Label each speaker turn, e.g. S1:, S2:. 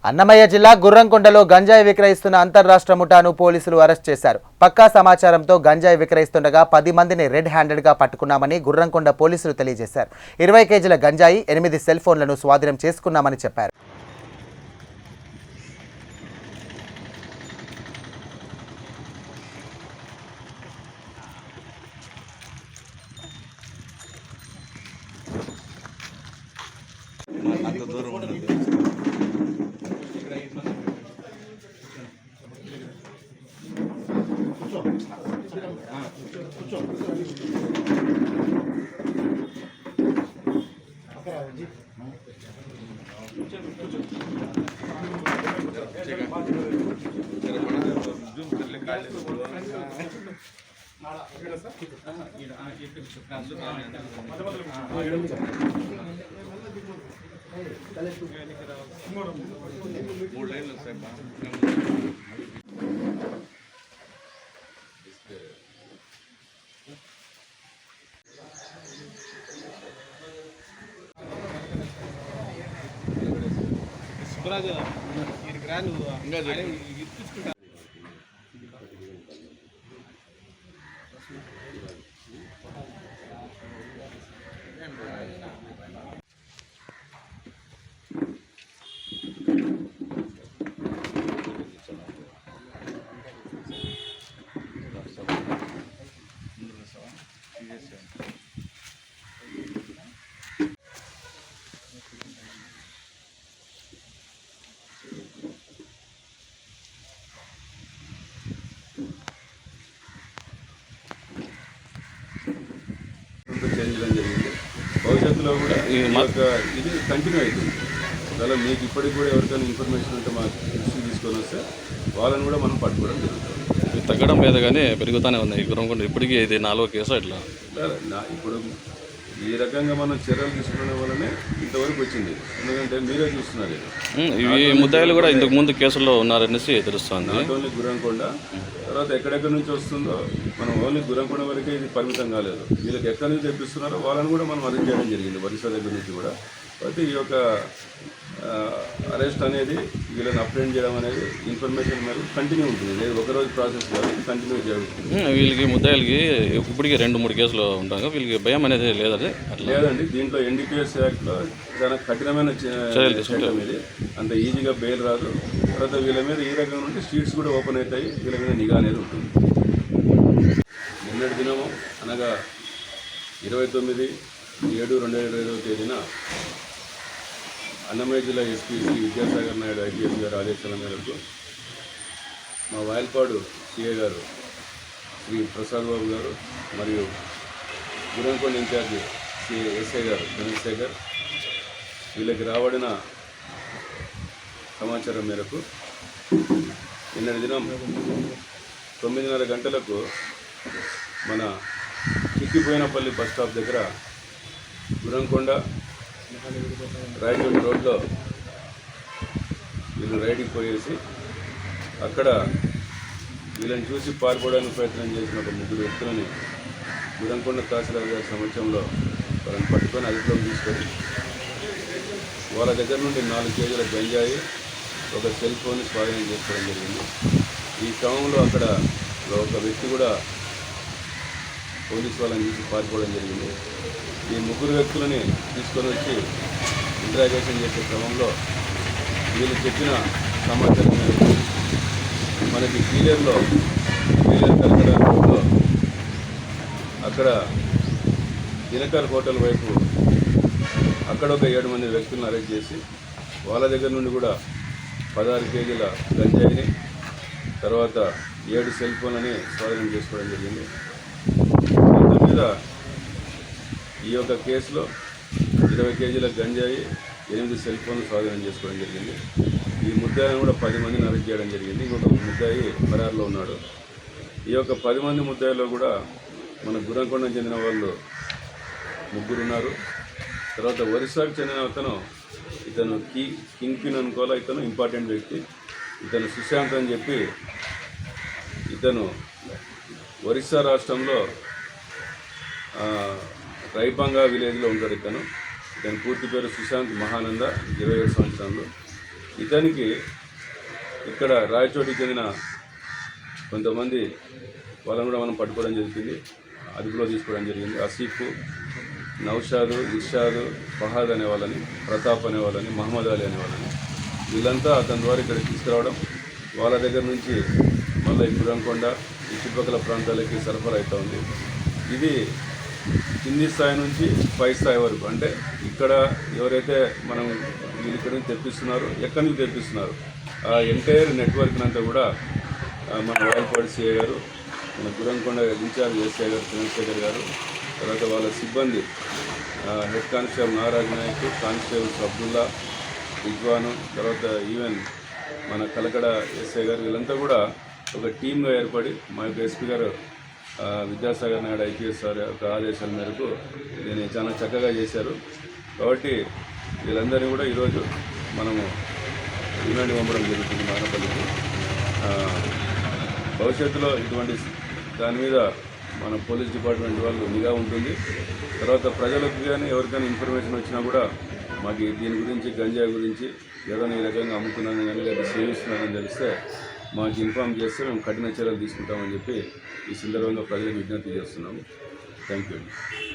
S1: అన్నమయ్య జిల్లా గుర్రంకొండలో గంజాయి విక్రయిస్తున్న అంతర్రాష్ట్ర ముఠాను పోలీసులు అరెస్ట్ చేశారు. పక్కా సమాచారంతో గంజాయి విక్రయిస్తుండగా 10 మందిని రెడ్ హ్యాండెడ్గా పట్టుకున్నామని గుర్రంకొండ పోలీసులు తెలియజేశారు. 20 కేజీల గంజాయి, 8 సెల్ ఫోన్లను స్వాధీనం చేసుకున్నామని చెప్పారు.
S2: చేంజ్ చేయడం జరిగింది. భవిష్యత్తులో కూడా ఇది కంటిన్యూ అవుతుంది. అలా మీకు ఇప్పటికి కూడా ఎవరికైనా ఇన్ఫర్మేషన్ ఉంటే మాకు దృష్టి తీసుకొని వస్తే వాళ్ళని కూడా మనం పట్టుకోవడం జరుగుతుంది.
S3: తగ్గడం లేదు కానీ పెరుగుతూనే ఉన్నాయి. గుర్రంకొండ ఇప్పటికీ ఇది 4వ కేసు ఇట్లా.
S2: ఇప్పుడు ఈ రకంగా మనం చర్యలు తీసుకునే వల్లనే ఇంతవరకు వచ్చింది. ఎందుకంటే మీరే చూస్తున్నారు,
S3: ఇవి ముద్దాయిలు కూడా ఇంతకు ముందు కేసుల్లో ఉన్నారనేసి తెలుస్తుంది.
S2: నాట్ ఓన్లీ గుర్రంకొండ, తర్వాత ఎక్కడెక్కడి నుంచి వస్తుందో మనం ఓన్లీ గుర్రంకొండ వరకే ఇది పరిమితం కాలేదు. వీళ్ళకి ఎక్కడి నుంచి తెప్పిస్తున్నారో వాళ్ళని కూడా మనం అరెస్ట్ చేయడం జరిగింది. ఒరిస్సా దగ్గర నుంచి కూడా. కాబట్టి ఈ యొక్క అరెస్ట్ అనేది వీళ్ళని అప్డేట్ చేయడం అనేది ఇన్ఫర్మేషన్ మేరకు కంటిన్యూ ఉంటుంది. లేదు ఒకరోజు ప్రాసెస్ కాదు, కంటిన్యూ జరుగుతుంది.
S3: వీళ్ళకి ముద్దాయిలకి ఇప్పటికీ 2-3 కేసులు ఉంటాయి. వీళ్ళకి భయం అనేది లేదండి?
S2: లేదండి. దీంట్లో NDPS యాక్ట్లో చాలా కఠినమైన చట్టం ఇది. అంత ఈజీగా బెయిల్ రాదు. తర్వాత వీళ్ళ మీద ఈ రకంగా ఉంటే స్ట్రీట్స్ కూడా ఓపెన్ అవుతాయి. వీళ్ళ మీద నిఘా అనేది ఉంటుంది. నిన్నటి దినము అనగా 29/7/2025 తేదీన అన్నమయ్య జిల్లా SP శ్రీ విద్యాసాగర్ నాయుడు IPS గారి ఆదేశాల మేరకు మా వాయల్పాడు CA గారు శ్రీ ప్రసాద్ బాబు గారు మరియు గుర్రంకొండ ఇన్ఛార్జి SI గారు చంద్రశేఖర్ వీళ్ళకి రాబడిన సమాచారం మేరకు నిన్నటి దినం 9:30 గంటలకు మన చిక్కిపోయినపల్లి బస్ స్టాప్ దగ్గర గుర్రంకొండ రాయచోటి రోడ్లో వీళ్ళు రైడింగ్ పోయేసి అక్కడ వీళ్ళని చూసి పారిపోవడానికి ప్రయత్నం చేసిన ఒక 3 వ్యక్తులని గుర్రంకొండ తహసీల్దార్ గారి సమక్షంలో వాళ్ళని పట్టుకొని అదుపులోకి తీసుకొని వాళ్ళ దగ్గర నుండి 4 కేజీల గంజాయి, ఒక సెల్ ఫోన్ స్వాధీనం చేసుకోవడం జరిగింది. ఈ క్రమంలో అక్కడ ఒక వ్యక్తి కూడా పోలీసు వాళ్ళని చూసి పారిపోవడం జరిగింది. ఈ 3 వ్యక్తులని తీసుకొని వచ్చి ఇంట్రాగేషన్ చేసే క్రమంలో వీళ్ళు చెప్పిన సమాచారం మేరకు మనకి కీలేరులో కలకడ రోడ్లో అక్కడ దినకర్ హోటల్ వైపు అక్కడ ఒక 7 మంది వ్యక్తులను అరెస్ట్ చేసి వాళ్ళ దగ్గర నుండి కూడా 16 కేజీల గంజాయిని, తర్వాత 7 సెల్ ఫోన్లని స్వాధీనం చేసుకోవడం జరిగింది. మొత్తం మీద ఈ యొక్క కేసులో 20 కేజీల గంజాయి, 8 సెల్ ఫోన్లు స్వాధీనం చేసుకోవడం జరిగింది. ఈ ముద్దాయిని కూడా 10 మందిని అరెస్ట్ చేయడం జరిగింది. ఇంకొక ముద్దాయి ఫరారులో ఉన్నాడు. ఈ యొక్క 10 మంది ముద్దాయిలో కూడా మన గుర్రంకొండకు చెందిన వాళ్ళు 3 ఉన్నారు. తర్వాత ఒరిస్సాకు చెందిన అతను, ఇతను కింగ్ పిన్ అనుకోవాలా, ఇతను ఇంపార్టెంట్ వ్యక్తి. ఇతను సుశాంత్ అని చెప్పి, ఇతను ఒరిస్సా రాష్ట్రంలో రైపాంగా విలేజ్లో ఉంటాడు. ఇతను ఇతని పూర్తి పేరు సుశాంత్ మహానంద, 27 సంవత్సరాలు. ఇతనికి ఇక్కడ రాయచోటికి చెందిన కొంతమంది వాళ్ళని కూడా మనం పట్టుకోవడం జరిగింది, అదుపులో తీసుకోవడం జరిగింది. ఆసిఫ్, నౌషాదు, ఇర్షాదు, ఫహాద్ అనే వాళ్ళని, ప్రతాప్ అనే వాళ్ళని, మహమ్మద్ అలీ అనే వాళ్ళని, వీళ్ళంతా అతని ద్వారా ఇక్కడికి తీసుకురావడం, వాళ్ళ దగ్గర నుంచి మళ్ళీ గుర్రంకొండ ఈ చుట్టుపక్కల ప్రాంతాలకి సరఫరా అవుతూ ఉంది. ఇది కింది స్థాయి నుంచి పై స్థాయి వరకు, అంటే ఇక్కడ ఎవరైతే మనం వీళ్ళు ఇక్కడ నుంచి తెప్పిస్తున్నారు, ఎక్కడి నుంచి తెప్పిస్తున్నారు, ఆ ఎంటైర్ నెట్వర్క్ అంతా కూడా మన వాయల్పాడు సిఐ గారు, మన గుర్రంకొండ ఇన్ఛార్జ్ ఎస్ఐ గారు చంద్రశేఖర్ గారు, తర్వాత వాళ్ళ సిబ్బంది head constable Naraj Nayak, constables Abdullah, Rizwan, తర్వాత ఈవెన్ మన కలకడ ఎస్ఐ గారు, వీళ్ళంతా కూడా ఒక టీంగా ఏర్పడి మా యొక్క ఎస్పీ గారు విద్యాసాగర్ నాయుడు ఐపీఎస్ సార్ యొక్క ఆదేశాల మేరకు దీన్ని చాలా చక్కగా చేశారు. కాబట్టి వీళ్ళందరినీ కూడా ఈరోజు మనము రిమాండ్ పంపడం జరుగుతుంది మానపల్లికి. భవిష్యత్తులో ఇటువంటి దాని మీద మన పోలీస్ డిపార్ట్మెంట్ వాళ్ళు నిఘా ఉంటుంది. తర్వాత ప్రజలకు కానీ ఎవరికైనా ఇన్ఫర్మేషన్ వచ్చినా కూడా మాకు దీని గురించి, గంజాయి గురించి ఏదైనా ఈ రకంగా అమ్ముతున్నాను కానీ లేదా సేవిస్తున్నానని తెలిస్తే మాకు ఇన్ఫామ్ చేస్తే మేము కఠిన చర్యలు తీసుకుంటామని చెప్పి ఈ సందర్భంగా ప్రజలకు విజ్ఞప్తి చేస్తున్నాము. Thank you.